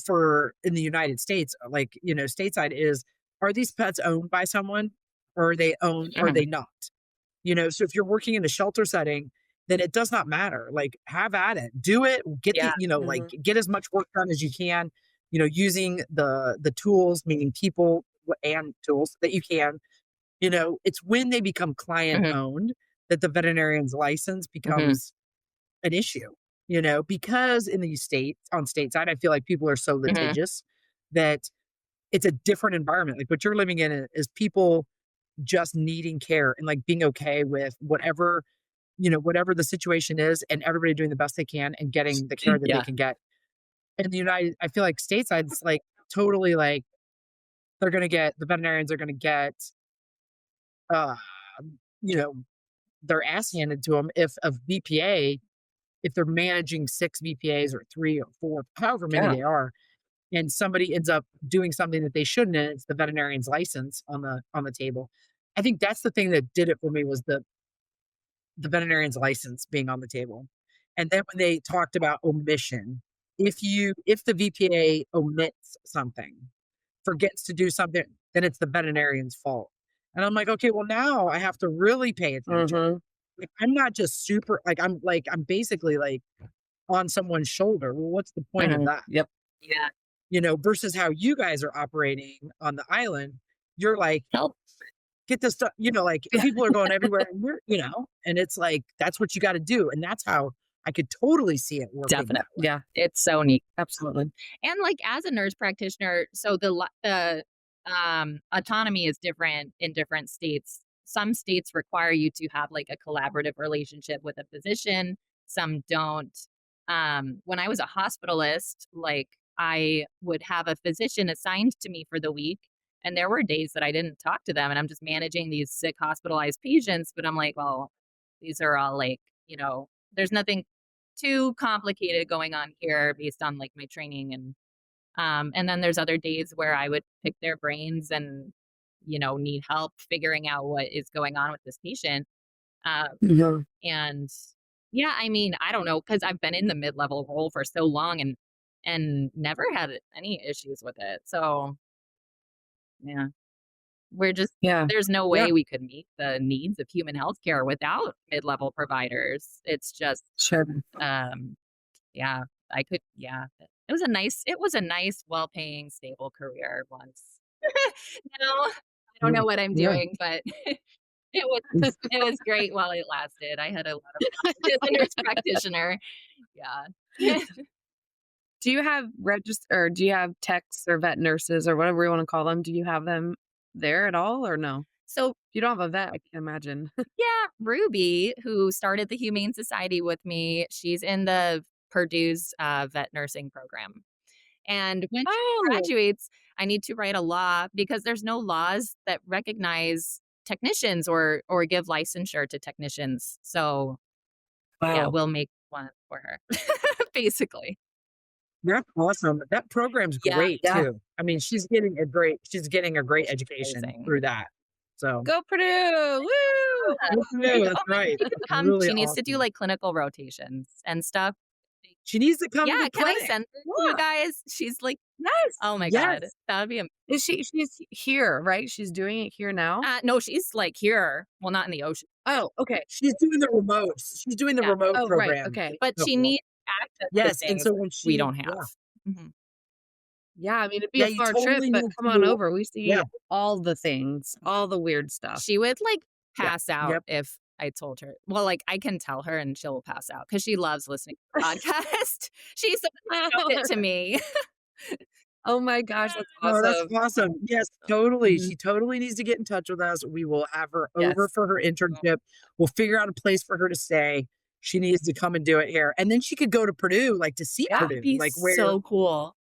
for in the United States, like, stateside is, are these pets owned by someone or are they owned or are mhm, they not? So if you're working in a shelter setting, then it does not matter. Like, have at it. Do it. Get yeah, like Mhm. get as much work done as you can, using the tools, meaning people and tools that you can. It's when they become client mhm, owned that the veterinarian's license mhm, becomes an issue, because in the states on stateside, I feel like people are so mhm, litigious that it's a different environment. Like what you're living in is people just needing care and like being okay with whatever the situation is and everybody doing the best they can and getting the care that they yeah, can get. In the United, I feel like stateside, it's like totally like the veterinarians are gonna get, uh, you know, their ass handed to them if a VPA, if they're managing 6 VPAs or 3 or 4, however many Yeah. they are, and somebody ends up doing something that they shouldn't, and it's the veterinarian's license on the table. I think that's the thing that did it for me was the veterinarian's license being on the table. And then when they talked about omission, if the VPA omits something, forgets to do something, then it's the veterinarian's fault. And I'm like, okay, well now I have to really pay attention. Mhm. Like I'm not just super I'm basically like on someone's shoulder. Well, what's the point of mhm, that? Yep. yeah, Versus how you guys are operating on the island. You're like, help, get this stuff, like Yeah. people are going everywhere and and it's like that's what you got to do. And that's how I could totally see it working that way. Yeah. it's so neat. Absolutely. And, like, as a nurse practitioner, so autonomy is different in different states. Some states require you to have, like, a collaborative relationship with a physician, some don't. When I was a hospitalist, like, I would have a physician assigned to me for the week, and there were days that I didn't talk to them, and I'm just managing these sick hospitalized patients, but I'm like, "Well, these are all, like, there's nothing too complicated going on here based on, like, my training and then there's other days where I would pick their brains and, need help figuring out what is going on with this patient. Um, Mhm. and yeah, I mean, I don't know because I've been in the mid-level role for so long and never had any issues with it. So yeah, we're just Yeah. there's no Yeah. way we could meet the needs of human healthcare without mid-level providers. It's just Sure. um yeah, I could yeah. it was a nice, well-paying, stable career once. Now, I don't know what I'm Yeah. doing, but it was great while it lasted. I had a lot of fun as a nurse practitioner. Yeah. Do you have or do you have techs or vet nurses or whatever you want to call them? Do you have them there at all or no? So, If you don't have a vet, I can't imagine. yeah, Ruby, who started the Humane Society with me, she's in the Purdue's vet nursing program. And when she Oh, graduates, I need to write a law because there's no laws that recognize technicians or give licensure to technicians. So, yeah, Wow. we'll make one for her, basically. That's awesome. That program's Yeah, great yeah. too. I mean, she's getting a great education amazing. through that. So Go Purdue! Woo! yeah, that's right. She needs to That's come. really She needs to do awesome. like clinical rotations and stuff. She needs to come to Yeah, the can I clinic. send her to you guys? She's like, Yes. oh my Yes. God, that would be She's here, right? She's doing it here now? no, she's like here. Well, not in the ocean. Oh, okay. She's doing the remotes. She's doing the Yeah. remote Oh, right. program. Okay. But So she needs access to yes, and things so when we she don't have. Mhm. Yeah, I mean, it'd be yeah, a you far trip, totally but need come on to over. We see yeah, all the things, all the weird stuff. She would like yeah, pass out yep. if I told her. Well, like I can tell her and she'll pass out because she loves listening to the podcast. She showed it to me. Oh my gosh, that's No, that's awesome. awesome. Yes, totally. Mhm. She totally needs to get in touch with us. We will have her over Yes. for her internship. We'll figure out a place for her to stay. She needs to come and do it here. And then she could go to Purdue, like to see Yeah. That'd Purdue, be like where so cool.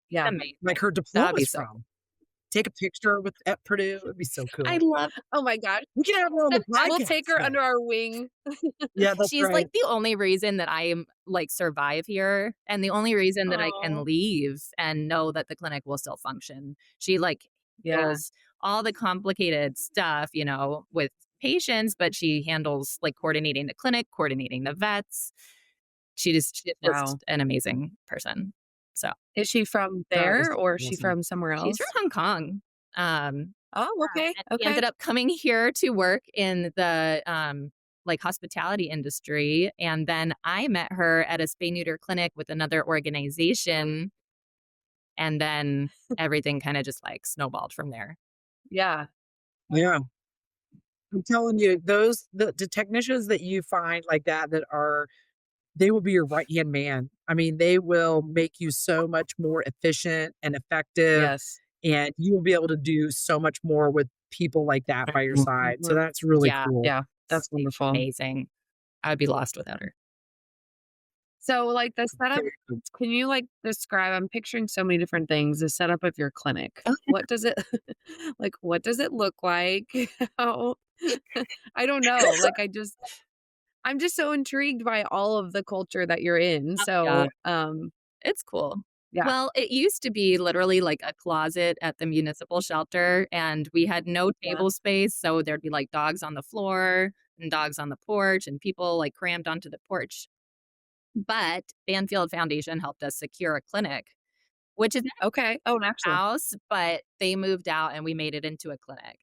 Yeah. Amazing. like her That'd be diploma's so from. Take a picture with at Purdue. It'd be so I cool. love Oh my gosh. We can have her on the We'll podcast. take her under then. our wing. Yeah, that's she's right. like the only reason that I am like survive here and the only reason that I can Oh, leave and know that the clinic will still function. She like yeah. handles all the complicated stuff, with patients, but she handles like coordinating the clinic, coordinating the vets. She's Wow. just an amazing person. So Is she from That is there or is she awesome. from somewhere she's from else? Hong Kong. Oh, okay. And she Okay. ended up coming here to work in the like hospitality industry. And then I met her at a spay neuter clinic with another organization. And then everything kind of just like snowballed from there. Yeah. Yeah. I'm telling you, the technicians that you find like that they will be your right hand man. I mean, they will make you so much more efficient and effective, Yes. and you will be able to do so much more with people like that by your side. So Mhm. that's really Yeah, cool. Yeah. That's wonderful. amazing. I would be lost without her. So, like the setup, Very cool. can you like describe? I'm picturing so many different things. The setup of your clinic. What does it like? What does it look like? How? I don't know. Like, I'm just so intrigued by all of the culture that you're in. Yeah, So, it's cool. yeah. Well, it used to be literally like a closet at the municipal shelter, and we had no Yeah. table space. So there'd be like dogs on the floor and dogs on the porch, and people like crammed onto the porch. But Banfield Foundation helped us secure a clinic, which is a Okay. Oh, actually. house, but they moved out and we made it into a clinic.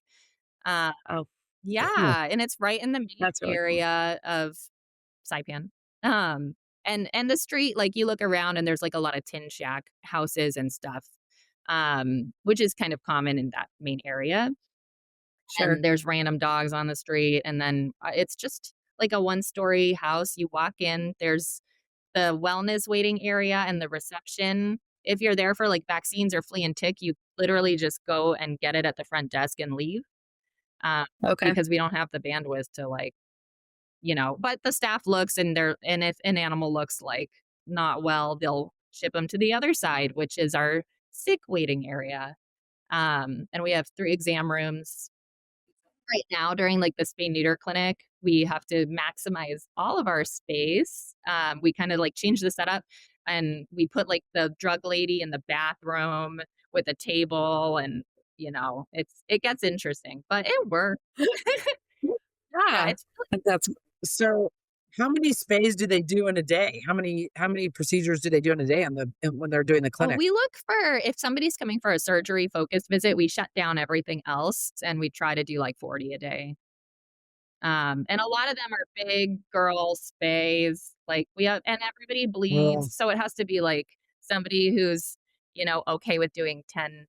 Uh, Oh, Cool. yeah, and it's right in the main that's really cool. area of Saipan. And the street, like you look around and there's like a lot of tin shack houses and stuff, which is kind of common in that main area. Sure. And there's random dogs on the street, and then it's just like a one-story house. You walk in, there's the wellness waiting area and the reception. If you're there for like vaccines or flea and tick, you literally just go and get it at the front desk and leave. Okay. Because we don't have the bandwidth to like, but the staff looks and if an animal looks like not well, they'll ship them to the other side, which is our sick waiting area. And we have 3 exam rooms. Right now, during like the spay neuter clinic, we have to maximize all of our space. We kind of like change the setup and we put like the drug lady in the bathroom with a table and it gets interesting, but it works. Yeah, Yeah. it's That's So how many spays do they do in a day? How many procedures do they do in a day when they're doing the well, clinic? we look for if somebody's coming for a surgery focused visit, we shut down everything else and we try to do like 40 a day. And a lot of them are big girl spays. Like we have, and everybody Well, bleeds, so it has to be like somebody who's, okay with doing 10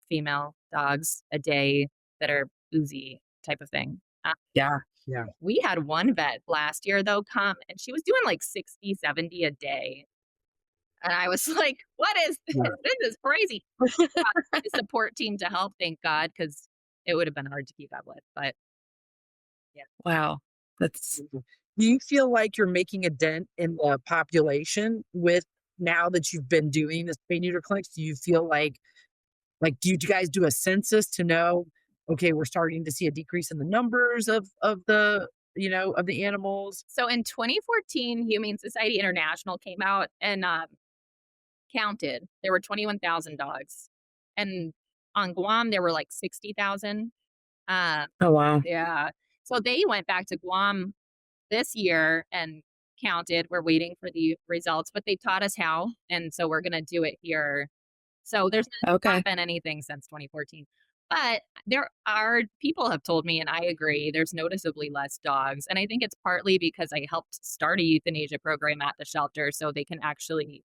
female dogs a day that are boozy type of thing. Yeah. Yeah. We had one vet last year though come and she was doing like 60, 70 a day. And I was like, what is this? Yeah. This is crazy. The support team to help, thank God, because it would have been hard to keep up with. But yeah. Wow. That's Do you feel like you're making a dent in the population with now that you've been doing the spay neuter clinics? Do you feel like do you guys do a census to know, okay, we're starting to see a decrease in the numbers of the of the animals? So in 2014, Humane Society International came out and counted. There were 21,000 dogs. And on Guam, there were like 60,000. Oh wow. Yeah. So they went back to Guam this year and counted. We're waiting for the results, but they taught us how. And so we're going to do it here. So there's okay. not been anything since 2014. But there are people have told me, and I agree, there's noticeably less dogs. And I think it's partly because I helped start a euthanasia program at the shelter so they can actually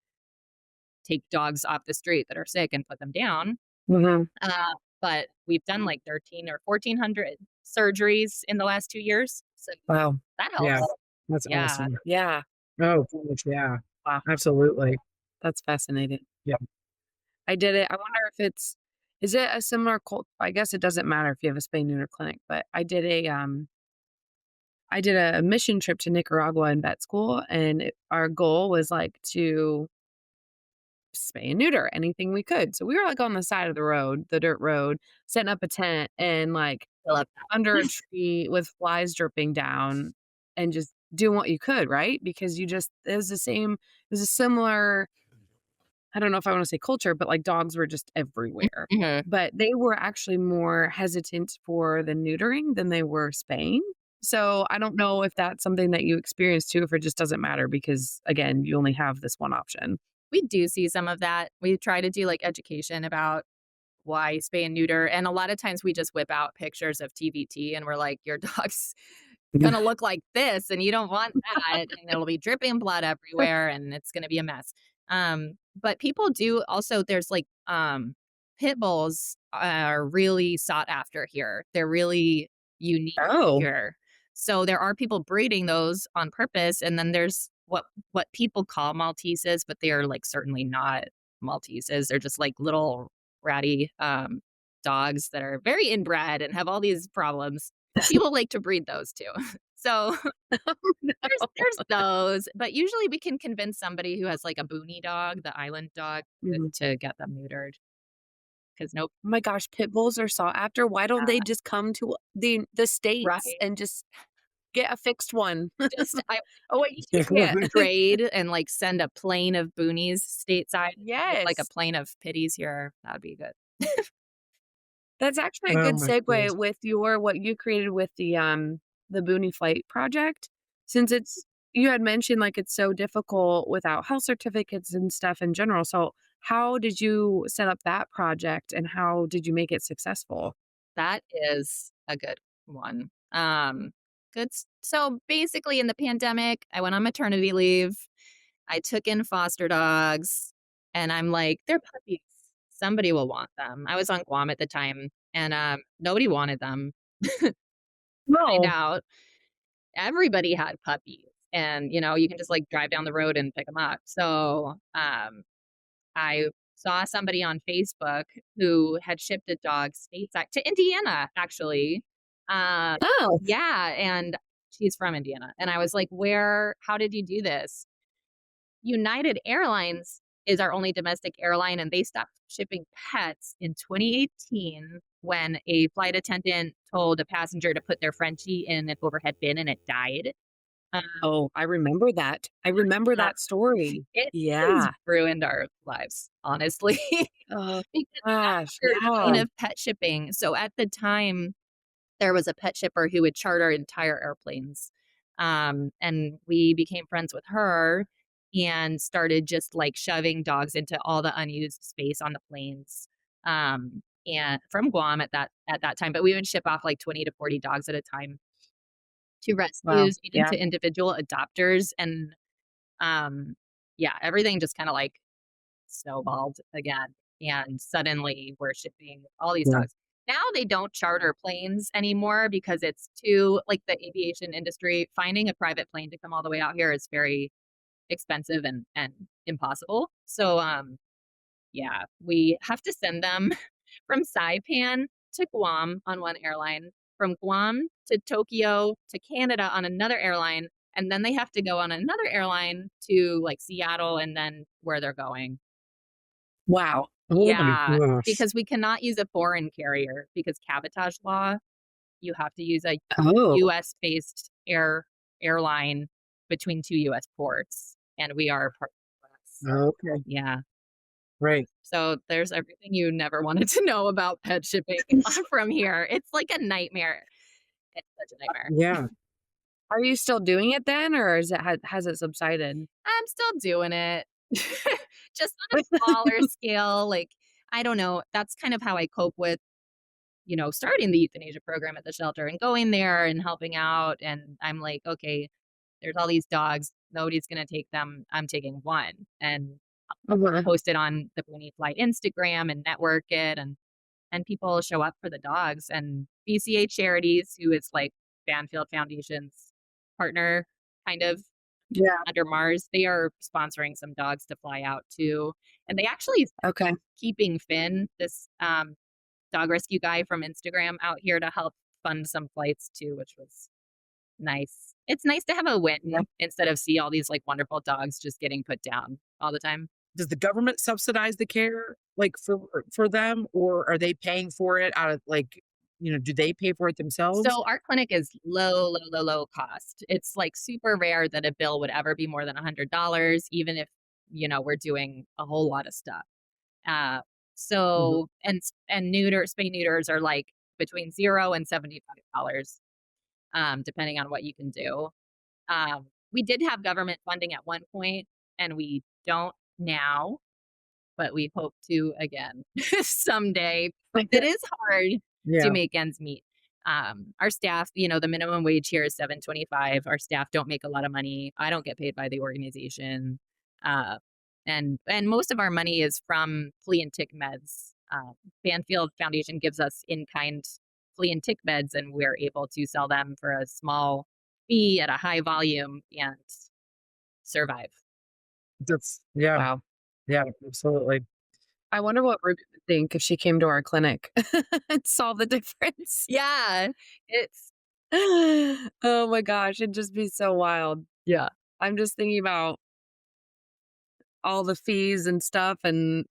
take dogs off the street that are sick and put them down. Mm-hmm. But we've done like 13 or 1,400 surgeries in the last 2 years. So Wow. that helps. Yeah. That's Yeah. awesome. Yeah. Oh gosh, yeah. Wow. Absolutely. That's fascinating. Yeah. I did it. I wonder if is it a similar cult? I guess it doesn't matter if you have a spay neuter clinic, but I did a mission trip to Nicaragua in vet school, and our goal was like to spay and neuter anything we could. So we were like on the side of the road, the dirt road, setting up a tent and like I love under a tree with flies dripping down and just doing what you could, right? Because it was a similar, I don't know if I want to say culture, but like dogs were just everywhere. Mhm. But they were actually more hesitant for the neutering than they were spaying. So I don't know if that's something that you experience too, if it just doesn't matter because again, you only have this one option. We do see some of that. We try to do like education about why spay and neuter. And a lot of times we just whip out pictures of TVT and we're like, your dog's gonna look like this and you don't want that. And it'll be dripping blood everywhere and it's gonna be a mess. But people do also, there's like pit bulls are really sought after here. They're really unique Oh, here. So there are people breeding those on purpose. And then there's what people call Malteses, but they are like certainly not Malteses. They're just like little ratty dogs that are very inbred and have all these problems. People like to breed those too. So there's those, but usually we can convince somebody who has like a Boonie dog, the island dog, Mhm. to get them neutered. Because nope, Oh my gosh, pit bulls are sought after. Why don't they just come to the states right. and just get a fixed one? Just Oh wait, you can't. trade and like send a plane of Boonies stateside, with, like a Yes. plane of pitties here. That'd be good. That's actually a Oh good my segue goodness. with what you created with the Boonie Flight project. Since you had mentioned like it's so difficult without health certificates and stuff in general. So how did you set up that project and how did you make it successful? That is a good one. So basically, in the pandemic, I went on maternity leave. I took in foster dogs, and I'm like, they're puppies. Somebody will want them. I was on Guam at the time, and nobody wanted them. Find No. out everybody had puppies, and you can just like drive down the road and pick them up. So I saw somebody on Facebook who had shipped a dog stateside to Indiana, actually. Uh, Oh. yeah, and she's from Indiana. And I was like, how did you do this? United Airlines is our only domestic airline, and they stopped shipping pets in 2018 when a flight attendant told a passenger to put their Frenchie in an overhead bin and it died. Um, Oh, I remember that. I remember uh, that story. it has Yeah. ruined our lives, honestly. Oh Because gosh. after Yeah. kind of pet shipping, so at the time, there was a pet shipper who would charter entire airplanes. And we became friends with her and started just like shoving dogs into all the unused space on the planes. And from Guam at that time, but we would ship off like 20 to 40 dogs at a time to Wow. rescues, even Yeah. to individual adopters. And yeah, everything just kind of like snowballed again. And suddenly we're shipping all these Yeah. dogs. Now they don't charter planes anymore because it's too, like, the aviation industry, finding a private plane to come all the way out here is very expensive and impossible. So, yeah, we have to send them from Saipan to Guam on one airline, from Guam to Tokyo to Canada on another airline, and then they have to go on another airline to, like, Seattle and then where they're going. Wow. Oh my Yeah, gosh. because we cannot use a foreign carrier because cabotage law, you have to use a Oh, US-based airline between 2 US ports, and we are part of US. okay. Yeah. Right. So there's everything you never wanted to know about pet shipping from here. It's like a nightmare. It's such a nightmare. Yeah. Are you still doing it then, or is it has it subsided? I'm still doing it. Just on a smaller scale. Like, I don't know. That's kind of how I cope with, starting the euthanasia program at the shelter and going there and helping out. And I'm like, okay, there's all these dogs. Nobody's going to take them. I'm taking one. And Uh-huh. post it on the Boonie Flight Instagram and network it. And people show up for the dogs. And BCA Charities, who is like Banfield Foundation's partner, kind of Yeah. under Mars, they are sponsoring some dogs to fly out too. And they actually Okay. keeping Finn, this dog rescue guy from Instagram, out here to help fund some flights too, which was nice. It's nice to have a win instead of see all these like wonderful dogs just getting put down all the time. Does the government subsidize the care, like, for them, or are they paying for it out of, like, do they pay for it themselves? So our clinic is low cost. It's like super rare that a bill would ever be more than $100, even if, we're doing a whole lot of stuff. Uh, Mhm. so, and spay neuters are like between $0 and $75, depending on what you can do. We did have government funding at one point, and we don't now, but we hope to again someday. It is hard to Yeah. make ends meet. Our staff, the minimum wage here is $7.25. Our staff don't make a lot of money. I don't get paid by the organization, uh, and most of our money is from flea and tick meds. Banfield Foundation gives us in kind flea and tick meds, and we're able to sell them for a small fee at a high volume and survive. Yeah. Wow. Yeah, absolutely. I wonder what Ruby would think if she came to our clinic and saw the difference. Yeah, it's Oh my gosh, it'd just be so wild. yeah. I'm just thinking about all the fees and stuff and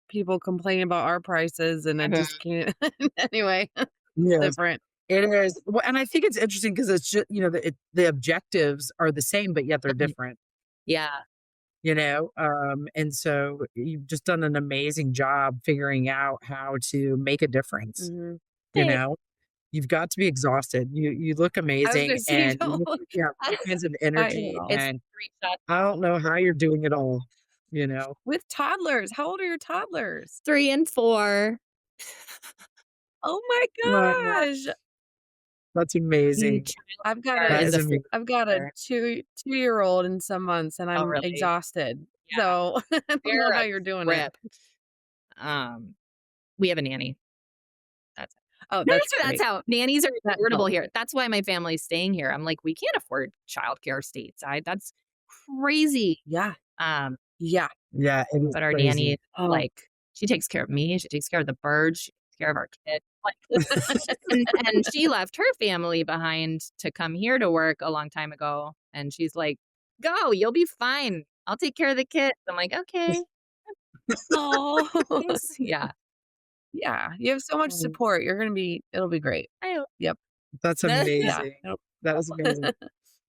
people complaining about our prices, and I just can't. Anyway, it's Yes, different. it is. Well, and I think it's interesting because it's just, the objectives are the same, but yet they're Mhm. different, Yeah. and so you've just done an amazing job figuring out how to make a difference, Mhm. you Thanks. know? You've got to be exhausted. You look I was amazing, gonna say, and don't look. you have all kinds of I energy, know. It's and 3 shots. I don't know how you're doing it all, you know? With toddlers. How old are your toddlers? 3 and 4. Oh my Wow, gosh. that's Mm, amazing. I've got childcare a That is is a amazing. I've got a freezer. 2-year-old in some months, and Oh, I'm really? exhausted. Yeah. So, I don't know They're how a you're doing it. trip. Um, we have a nanny. That's Oh, that's that's great. how nannies are That affordable helps. here. That's why my family's staying here. I'm like, "We can't afford childcare stateside. That's crazy." Yeah. Um, Yeah. Yeah, it is but our crazy. nanny, Oh. like, she takes care of me, she takes care of the birds, she takes care of our kid, like, and she left her family behind to come here to work a long time ago, and she's like, "Go, you'll be fine. I'll take care of the kids." I'm like, "Okay, Oh. thanks." Yeah. Yeah. You have so much Um, support. It'll be great. I hope. Yep. That's Yeah. amazing. It'll That is amazing.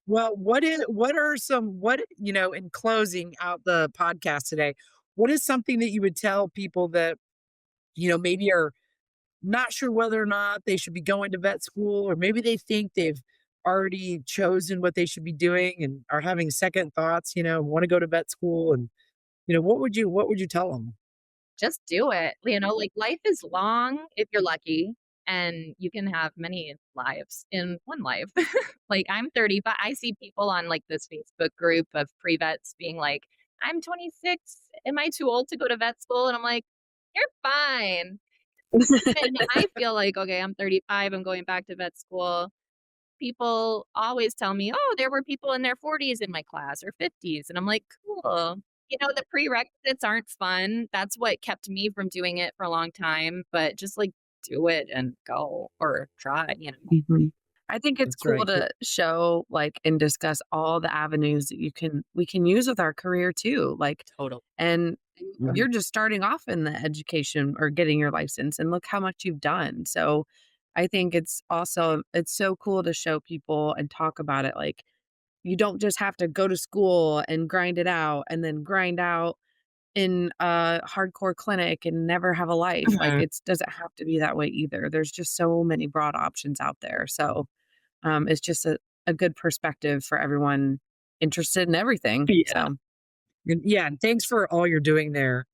Well, what are some what in closing out the podcast today, what is something that you would tell people that, maybe are not sure whether or not they should be going to vet school, or maybe they think they've already chosen what they should be doing and are having second thoughts, want to go to vet school, and what would you tell them? Just do it. Like, life is long if you're lucky, and you can have many lives in one life. Like, I'm 30, but I see people on, like, this Facebook group of pre-vets being like, I'm 26. Am I too old to go to vet school? And I'm like, you're fine. And I feel like, okay, I'm 35. I'm going back to vet school. People always tell me, oh, there were people in their 40s in my class or 50s. And I'm like, cool. The prerequisites aren't fun. That's what kept me from doing it for a long time. But just like do it and go or try. Mhm. I think it's That's cool right. to show and discuss all the avenues that we can use with our career too. Total. And Yeah. you're just starting off in the education or getting your license, and look how much you've done. So I think it's so cool to show people and talk about it. Like, you don't just have to go to school and grind it out and then grind out in a hardcore clinic and never have a life. Mhm. It doesn't have to be that way either. There's just so many broad options out there. So it's just a good perspective for everyone interested in everything. Yeah. So Yeah, and thanks for all you're doing there,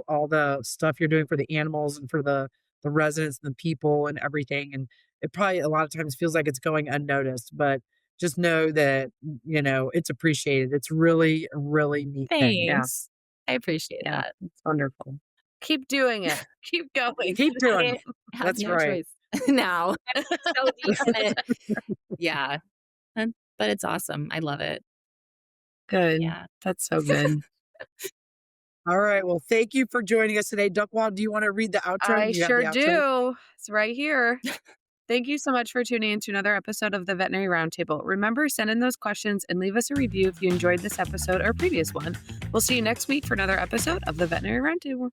all the stuff you're doing for the animals and for the residents and the people and everything, and it probably a lot of times feels like it's going unnoticed, but just know that, it's appreciated. It's really a really neat thing. yeah, Thanks. I appreciate yeah, that. it's wonderful. Keep doing it. Keep going. Keep doing I it. have That's no right. choice now. I'm so deep in it. Yeah. But it's awesome. I love it. Good. Yeah. That's so good. All right, well, thank you for joining us today. Duckwall, do you wanna read the outro? I Do you have the sure outro? do. It's right here. Thank you so much for tuning in to another episode of the Veterinary Roundtable. Remember, send in those questions and leave us a review if you enjoyed this episode or previous one. We'll see you next week for another episode of the Veterinary Roundtable.